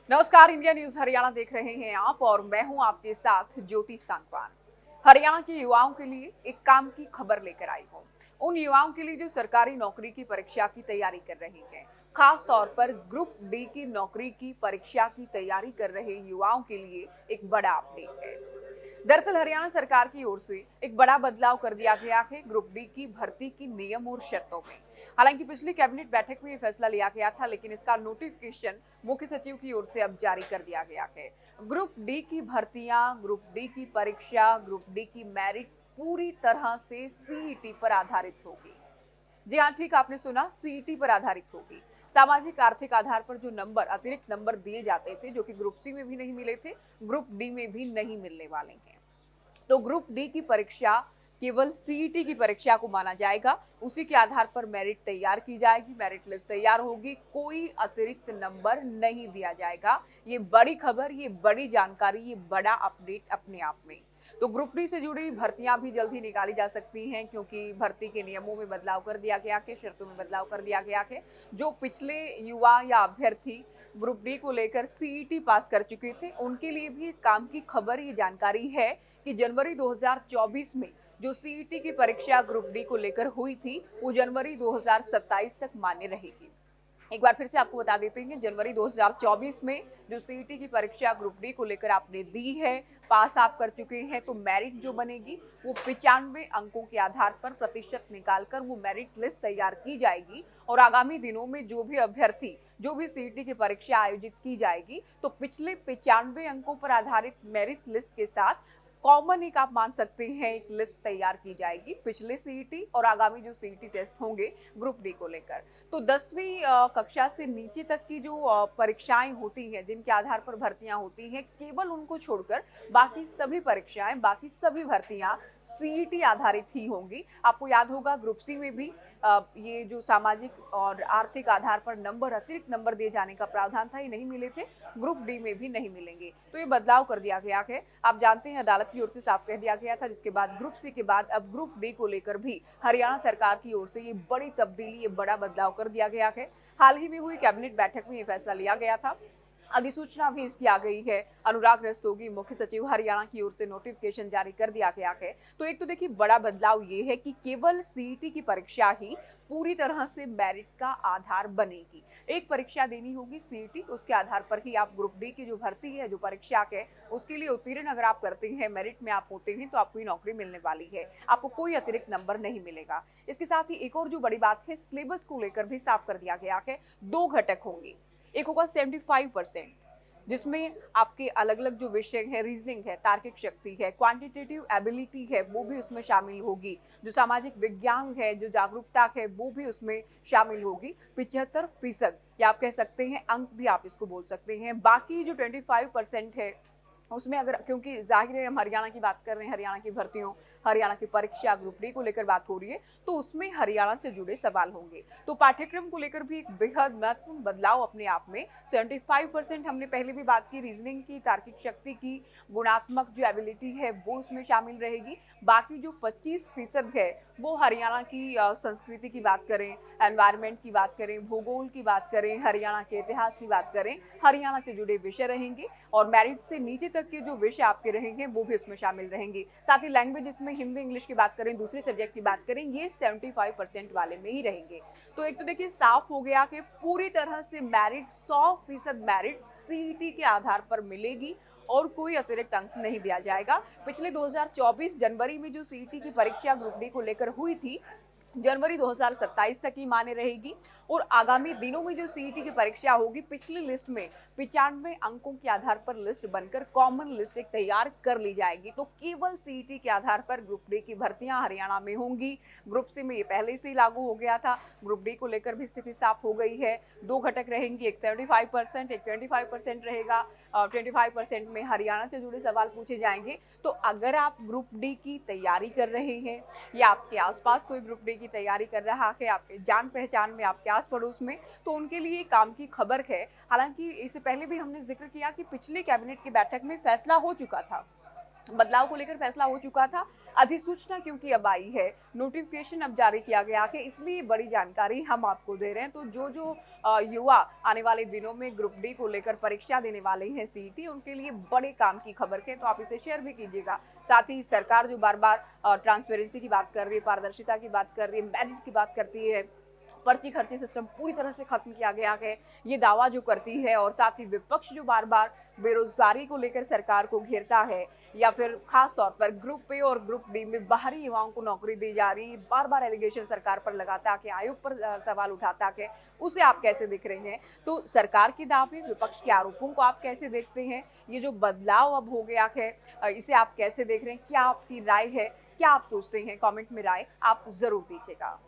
नमस्कार, India news Haryana देख रहे हैं आप और मैं हूं आपके साथ ज्योति सांगवान। हरियाणा के युवाओं के लिए एक काम की खबर लेकर आई हूं। उन युवाओं के लिए जो सरकारी नौकरी की परीक्षा की तैयारी कर रहे हैं, खास तौर पर ग्रुप डी की नौकरी की परीक्षा की तैयारी कर रहे युवाओं के लिए एक बड़ा अपडेट है। दरअसल हरियाणा सरकार की ओर से एक बड़ा बदलाव कर दिया गया है ग्रुप डी की भर्ती की नियम और शर्तों में। हालांकि पिछली कैबिनेट बैठक में ये फैसला लिया गया था, लेकिन इसका नोटिफिकेशन मुख्य सचिव की ओर से अब जारी कर दिया गया है। ग्रुप डी की भर्तियां, ग्रुप डी की परीक्षा, ग्रुप डी की मेरिट पूरी तरह से सीईटी पर आधारित होगी। जी हाँ, ठीक आपने सुना, सीईटी पर आधारित होगी। सामाजिक आर्थिक आधार पर जो नंबर, अतिरिक्त नंबर दिए जाते थे, जो कि ग्रुप सी में भी नहीं मिले थे, ग्रुप डी में भी नहीं मिलने वाले हैं। तो ग्रुप डी की परीक्षा केवल सीईटी की परीक्षा को माना जाएगा। उसी के आधार पर मेरिट तैयार की जाएगी, मेरिट लिस्ट तैयार होगी, कोई अतिरिक्त नंबर नहीं दिया जाएगा। ये बड़ी खबर, ये बड़ी जानकारी, ये बड़ा अपडेट अपने आप में। तो ग्रुप डी से जुड़ी भर्तियां भी जल्द ही निकाली जा सकती हैं, क्योंकि भर्ती के नियमों में बदलाव कर दिया गया है, शर्तों में बदलाव कर दिया गया है। जो पिछले युवा या अभ्यर्थी ग्रुप डी को लेकर सीईटी पास कर चुके थे, उनके लिए भी काम की खबर, ये जानकारी है कि जनवरी 2024 में जो सीईटी की परीक्षा ग्रुप डी को लेकर हुई थी, वो जनवरी 2027 तक मान्य रहेगी। एक बार फिर से आपको बता देते हैं, जनवरी 2024 में जो सीईटी की परीक्षा ग्रुप डी को लेकर आपने दी है, पास आप कर चुके हैं, तो मेरिट जो बनेगी वो 95 अंकों के आधार पर प्रतिशत निकालकर वो मेरिट लिस्ट तैयार की जाएगी। और आगामी दिनों में जो भी अभ्यर्थी, जो भी सीईटी की परीक्षा आयोजित की जाएगी, तो पिछले 95 अंकों पर आधारित मेरिट लिस्ट के साथ कॉमन एक आप मान सकते हैं एक लिस्ट तैयार की जाएगी पिछले सीईटी और आगामी जो सीईटी टेस्ट होंगे ग्रुप डी को लेकर। तो 10वीं कक्षा से नीचे तक की जो परीक्षाएं होती हैं, जिनके आधार पर भर्तियां होती हैं, केवल उनको छोड़कर बाकी सभी परीक्षाएं, बाकी सभी भर्तियां सीईटी आधारित ही होंगी। आपको याद होगा ग्रुप सी में भी ये जो सामाजिक और आर्थिक आधार पर नंबर, अतिरिक्त नंबर दिए जाने का प्रावधान था, ये नहीं मिले थे, ग्रुप डी में भी नहीं मिलेंगे। तो ये बदलाव कर दिया गया है। आप जानते हैं अदालत की ओर से साफ कह दिया गया था, जिसके बाद ग्रुप सी के बाद अब ग्रुप डी को लेकर भी हरियाणा सरकार की ओर से ये बड़ी तब्दीली, ये बड़ा बदलाव कर दिया गया है। हाल ही में हुई कैबिनेट बैठक में ये फैसला लिया गया था। अधिसूचना भी इसकी आ गई है। अनुराग रस्तोगी, मुख्य सचिव हरियाणा की ओर से नोटिफिकेशन जारी कर दिया गया है। तो एक तो देखिए बड़ा बदलाव ये है कि केवल सीईटी की परीक्षा ही पूरी तरह से मेरिट का आधार बनेगी। एक परीक्षा देनी होगी सीईटी, उसके आधार पर ही आप ग्रुप डी की जो भर्ती है, जो परीक्षा है, उसके लिए उत्तीर्ण अगर आप करते हैं, मेरिट में आप होते हैं, तो आपको ये नौकरी मिलने वाली है। आपको कोई अतिरिक्त नंबर नहीं मिलेगा। इसके साथ ही एक और जो बड़ी बात है, सिलेबस को लेकर भी साफ कर दिया गया है। 2 घटक होंगे। एक होगा 75%, जिसमें आपके अलग अलग जो विषय है, रीजनिंग है, तार्किक शक्ति है, क्वांटिटेटिव एबिलिटी है, वो भी उसमें शामिल होगी। जो सामाजिक विज्ञान है, जो जागरूकता है, वो भी उसमें शामिल होगी। 75% या आप कह सकते हैं अंक भी आप इसको बोल सकते हैं। बाकी जो 25% है, उसमें अगर, क्योंकि जाहिर है हम हरियाणा की बात कर रहे हैं, हरियाणा की भर्तियों, हरियाणा की परीक्षा ग्रुप डी को लेकर बात हो रही है, तो उसमें हरियाणा से जुड़े सवाल होंगे। तो पाठ्यक्रम को लेकर भी एक बेहद महत्वपूर्ण बदलाव अपने आप में। 75% हमने पहले भी बात की, रीजनिंग की, तार्किक शक्ति की, गुणात्मक जो एबिलिटी है वो उसमें शामिल रहेगी। बाकी जो 25% है वो हरियाणा की संस्कृति की बात करें, एनवायरमेंट की बात करें, भूगोल की बात करें, हरियाणा के इतिहास की बात करें, हरियाणा से जुड़े विषय रहेंगे। और मेरिट से नीचे तक के जो विषय आपके रहेंगे वो भी इसमें शामिल रहेंगे। साथ ही लैंग्वेज, इसमें हिंदी, इंग्लिश की बात करें, दूसरे सब्जेक्ट की बात करें, ये 75% वाले में ही रहेंगे। तो एक तो देखिए साफ हो गया कि पूरी तरह से मेरिट, 100% मेरिट सीईटी के आधार पर मिलेगी और कोई अतिरिक्त अंक नहीं दिया जाएगा। पिछले 2024 जनवरी में जो सीईटी की परीक्षा ग्रुप डी को लेकर हुई थी, जनवरी 2027 तक ही मान्य रहेगी। और आगामी दिनों में जो सीईटी की परीक्षा होगी, पिछली लिस्ट में 95 अंकों के आधार पर लिस्ट बनकर कॉमन लिस्ट एक तैयार कर ली जाएगी। तो केवल सीईटी के आधार पर ग्रुप डी की भर्तियां हरियाणा में होंगी। ग्रुप सी में ये पहले से ही लागू हो गया था, ग्रुप डी को लेकर भी स्थिति साफ हो गई है। 2 घटक रहेंगी, एक 75%, एक 25% रहेगा। 25% में हरियाणा से जुड़े सवाल पूछे जाएंगे। तो अगर आप ग्रुप डी की तैयारी कर रहे हैं या आपके आसपास कोई ग्रुप डी की तैयारी कर रहा है, आपके जान पहचान में, आपके आस पड़ोस में, तो उनके लिए काम की खबर है। हालांकि इससे पहले भी हमने जिक्र किया कि पिछली कैबिनेट की बैठक में फैसला हो चुका था बदलाव को लेकर फैसला हो चुका था। अधिसूचना क्योंकि अब आई है, नोटिफिकेशन अब जारी किया गया है, इसलिए बड़ी जानकारी हम आपको दे रहे हैं। तो जो युवा आने वाले दिनों में ग्रुप डी को लेकर परीक्षा देने वाले हैं सीईटी, उनके लिए बड़े काम की खबर है, तो आप इसे शेयर भी कीजिएगा। साथ ही सरकार जो बार-बार ट्रांसपेरेंसी की बात कर रही है, पारदर्शिता की बात कर रही है, मेरिट की बात करती है, पर्ची खर्ची सिस्टम पूरी तरह से खत्म किया गया है, ये दावा जो करती है, और साथ ही विपक्ष जो बार-बार बेरोजगारी को लेकर सरकार को घेरता है, या फिर खास तौर पर ग्रुप ए और ग्रुप डी में बाहरी युवाओं को नौकरी दी जा रही है, बार-बार एलिगेशन सरकार पर लगाता है, आयोग पर सवाल उठाता है, उसे आप कैसे देख रहे हैं? तो सरकार के दावे, विपक्ष के आरोपों को आप कैसे देखते हैं? ये जो बदलाव अब हो गया है, इसे आप कैसे देख रहे हैं? क्या आपकी राय है? क्या आप सोचते हैं? कमेंट में राय आप ज़रूर दीजिएगा।